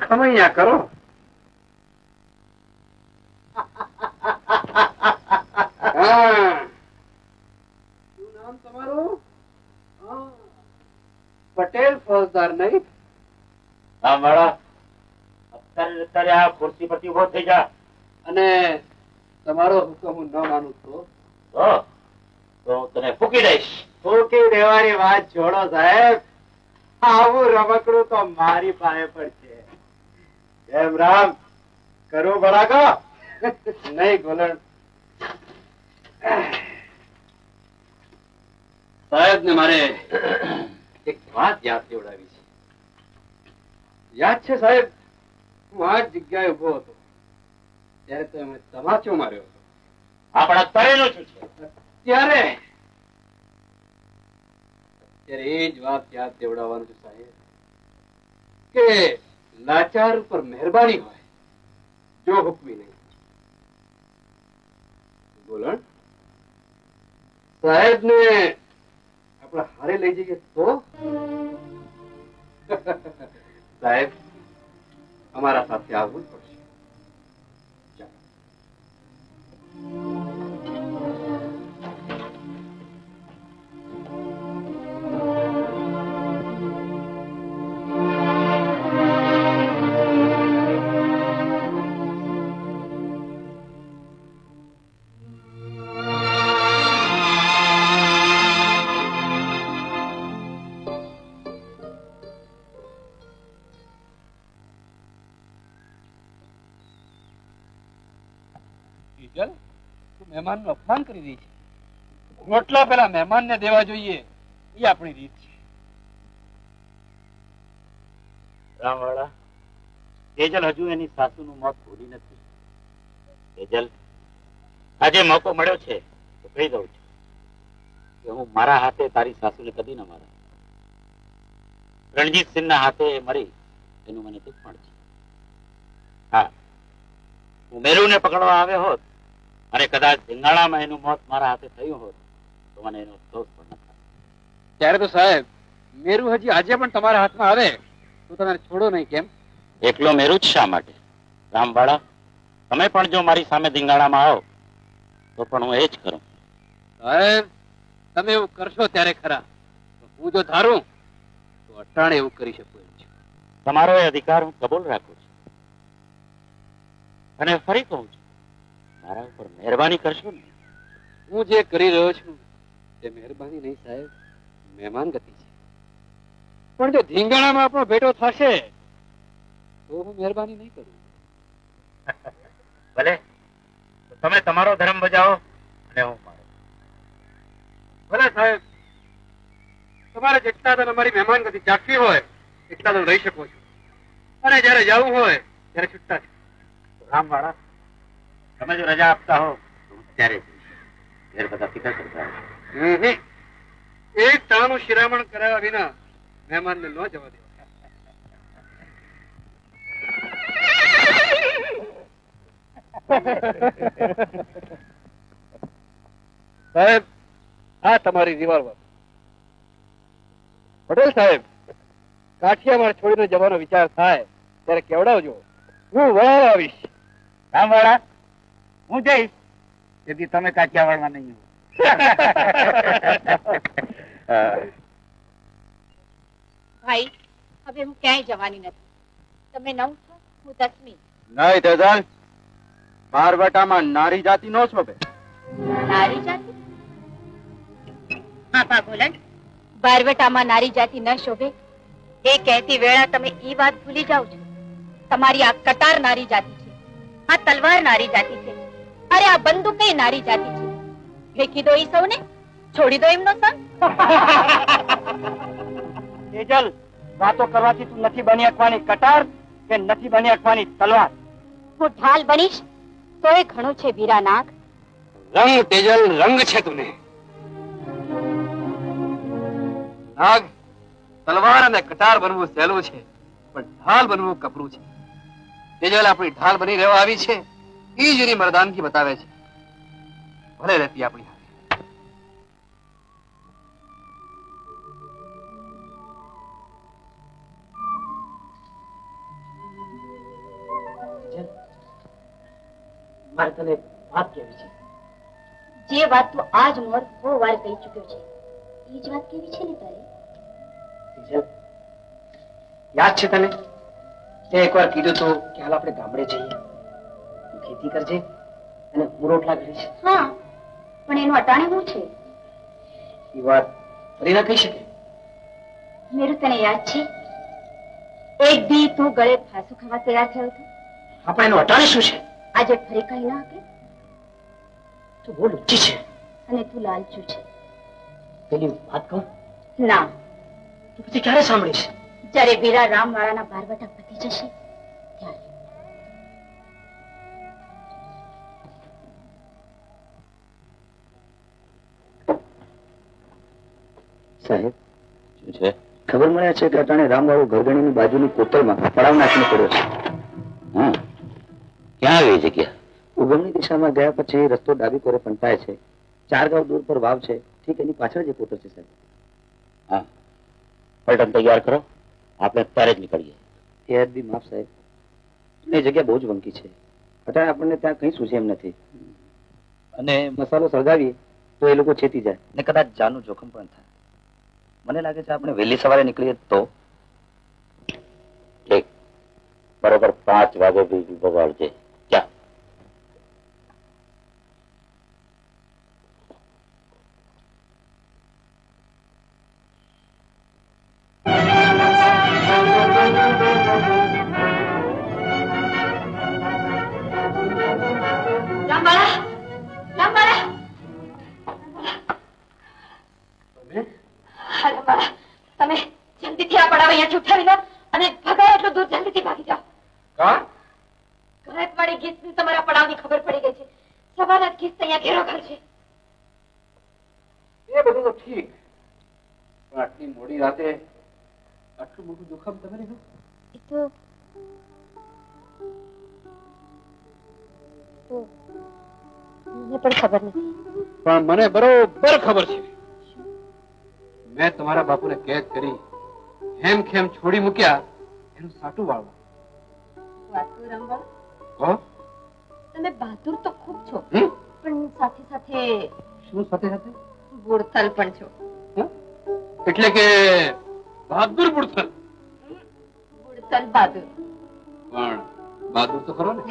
ખમૈયા કરો. શું નામ તમારું? પટેલ ફોજદાર નહીં? હા મારા અત્યારે આ ખુરશી પરથી ઉભો થઈ જા. અને તમારો હુકમ હું ન માનું તો હું તને ફૂકી દઈશ. ફૂકી દેવાની વાત છોડો સાહેબ. આવું રમકડું તો મારી પાસે પણ છે. એમ રામ કરું ભડાકો? નહીં ગોલણ. સાહેબ ને મારે એક વાત યાદ દેવડાવી છે. યાદ છે સાહેબ, હું આ જગ્યાએ ઉભો હતો ત્યારે તો એમણે તમાચો માર્યો હતો. આપણા તરેનું શું છે? ત્યારે એ જ વાત યાદ દેવડાવવાનું છે સાહેબ કે લાચાર ઉપર મહેરબાની હોય, જો હુકમી નહીં. બોલણ સાહેબ ને આપણે હારે લઈ જઈએ તો? સાહેબ અમારા સાથે આવવું જ પડશે. મહેમાન નું અપમાન કરી રહી છે. રોટલા પેલા મહેમાન ને દેવા જોઈએ, એ આપણી રીત છે. રામવાળા, તેજલ હજુ એની સાસુનું મોત ભૂલી નથી. તેજલ, આજે મોકો મળ્યો છે તો કહી દઉં છું કે હું મારા હાથે તારી સાસુને કદી ન મારા. રણજીતસિંહના હાથે મરી એનું મને દુઃખ પણ છે. હા, હું મેરુને પકડવા આવ્યો હોત અને કદાચ ધીંગાણામાં એનું મોત મારા હાથે થયું હોત તો મને એનો અફસોસ પણ ન થાય. ત્યારે તો સાહેબ મેરુ હજી આજે પણ તમારા હાથમાં આવે તો તમે છોડો નહીં કેમ? એકલો મેરુ જ શા માટે? રામવાળા, તમે પણ જો મારી સામે ધીંગાણામાં આવો તો પણ હું એ જ કરું. સાહેબ તમે એવું કરશો ત્યારે ખરા, હું જો ધારું તો અટાણે એવું કરી શકું એમ છું. તમારો એ અધિકાર હું કબૂલ રાખું છું અને ફરી કહું છું, મારા ઉપર મહેરબાની કરશો ને? હું જે કરી રહ્યો છું તે મહેરબાની નહીં સાહેબ, મહેમાન ગતિ છે. પણ જો ધીંગાણામાં આપણો ભેટો થશે તો હું મહેરબાની નહીં કરું. ભલે, તમે તમારો ધર્મ બજાવો અને હું મારો. ભલે સાહેબ, તમારે જેટલા દિન અમારી મહેમાન ગતિ ચાખવી હોય એટલા દિન રહી શકો છો, અને જયારે જવું હોય ત્યારે છૂટતા છે. રામવાળા, તમે જો રજા આપતા હો તો હું ત્યારે ઘેર બધા ફિકર કરતા હોય. એક તાણું શિરામણ કરાવ્યા વિના મહેમાનને ન જવા દે. સાહેબ આ તમારી રિવોલ્વર. પટેલ સાહેબ, કાઠિયાવાડ છોડીને જવાનો વિચાર થાય ત્યારે કેવડાવજો, હું વહાલ આવીશ. રામવાળા, હું જઈશ તેથી તમે કાઠિયાવાડમાં નહીં હો. ભાઈ, હવે હું ક્યાંય જવાની નથી. તમે 9 છો, હું 10મી. નહીં તેજલ, બારવટામાં નારી જાતિ નો શોભે. નારી જાતિ? હા ગોલન, બારવટામાં નારી જાતિ ન શોભે એ કહેતી વેળા તમે એ વાત ભૂલી જાઓ છો. તમારી આ કટાર નારી જાતિ છે, આ તલવાર નારી જાતિ છે, અરે આ બંદૂક નારી જાતિ છે. ફેંકી દો ઈ સૌને, છોડી દો એમનો સંગ. તેજલ, વાતો કરવાથી તું નથી બની શકવાની કટાર કે નથી બની શકવાની તલવાર. હું ઢાલ બનીશ તો એ ઘણું છે વીરા નાગ. રંગ તેજલ, રંગ છે તુને. નાગ, તલવાર અને કટાર બનવું સહેલું છે, પણ ઢાલ બનવું કપરું છે. તેજલ આપણી ઢાલ બની રહેવા આવી છે, એ જ એની મર્દાનગી બતાવે છે. ભલે રહેતી આપણી હારે. મારે તને વાત કેવી છે. જે વાત તું આજ મોર બહુ વાર કહી ચુક્યો છે એ જ વાત કેવી છે ને તારે? તેજલ, યાદ છે તને તે એકવાર કીધું તો કે હાલ આપણે ગામડે જઈએ, તું ખેતી કરજે અને હું રોટલા કરીશ. હા, પણ એનું અટાણે શું છે? એ વાત ફરી ના કહી શકે. મેરું તને યાદ છે એક દી તું ગળે ફાંસું ખાવા તૈયાર થયો હતો? આપણે એનું અટાણે શું છે? આજે ફરી કઈ ના કે? તું બહુ લુચ્ચી છે. અને તું લાલચું છે. પેલી વાત કહું ના, તું પછી ક્યારે સાંભળીશ? જ્યારે વીરા રામવાળાના બારવટા પતી જશે ત્યારે. સાહેબ, શું છે? ખબર મળે છે કે અટાણે રામવાળો ઘરગણીની બાજુની કોતરમાં પડાવ નાખીને પડ્યો છે. હા, ક્યાં આવી જગ્યા? ઉગમની દિશામાં ગયા પછી રસ્તો ડાબી કોરે પંટાય છે. 4 ગાંવ દૂર પર વાવ છે, ઠીક એની પાછળ જ કોતર છે સાહેબ. હા, પલટન તૈયાર કરો, આપણે અત્યારે જ નીકળીએ. એ બી માફ સાહેબ, એ જગ્યા બહુ જ વંકી છે. અટાણે આપણને ત્યાં કઈ સૂઝે એમ નથી. અને મસાલો સળગાવીએ તો એ લોકો છેતી જાય ને કદાચ જાનનું જોખમ પણ થાય. મને લાગે છે આપણે વહેલી સવારે નીકળીએ તો. ઠીક, બરોબર 5 વાગે વીજળી બગાડજે. જા. તમે જલ્દીથી આ પડાવ અહીંયાથી ઉઠાવી લો અને ભગાય એટલું દૂર જલ્દીથી ભાગી જાઓ. ઘાત વાળી ગીતની તમારા પડાવની ખબર પડી ગઈ છે. સવારના ગીત અહીંયા ઘેરો કરશે. એ બધું તો ઠીક, પણ આટલી મોડી રાતે આટલું મોટું જોખમ તમે લીધું? એ તો મને પણ ખબર નથી. પણ મને બરોબર ખબર છે. મેં તમારા બાપુને કેદ કરી હેમ ખેમ છોડી મૂક્યા એનું સાટું વાળવા. વાતું રંગા, હો? તમે બહાદુર તો ખૂબ છો, હમ? પણ સાથે સાથે શું સાથે સાથે? બુડથલ પણ છો. હં? એટલે કે બહાદુર બુડથલ? બુડથલ બહાદુર. પણ બહાદુર તો ખરો ને.